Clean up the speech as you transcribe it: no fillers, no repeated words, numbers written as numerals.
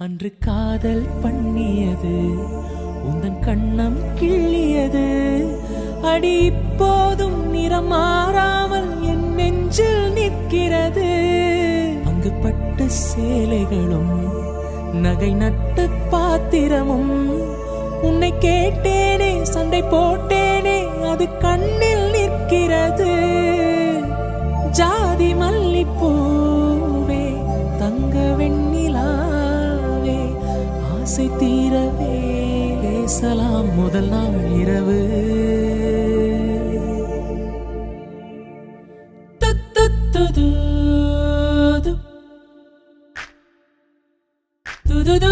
அன்று காதல் பண்ணியது உந்தன் கண்ணம் கிள்ளியது அடி இப்போதும் நிறம் மாறாமல் என் நெஞ்சில் நிற்கிறது. அங்கு பட்டு சேலைகளும் நகை நட்டு பாத்திரமும் உன்னை கேட்டேனே சண்டை போட்டேனே அது கண்ணில் நிற்கிறது. ஜாதி மல்லிப்பூவே தங்க வெண்ணிலாவே ஆசை தீரவே பேசலாம் முதல் நாள் இரவு. துது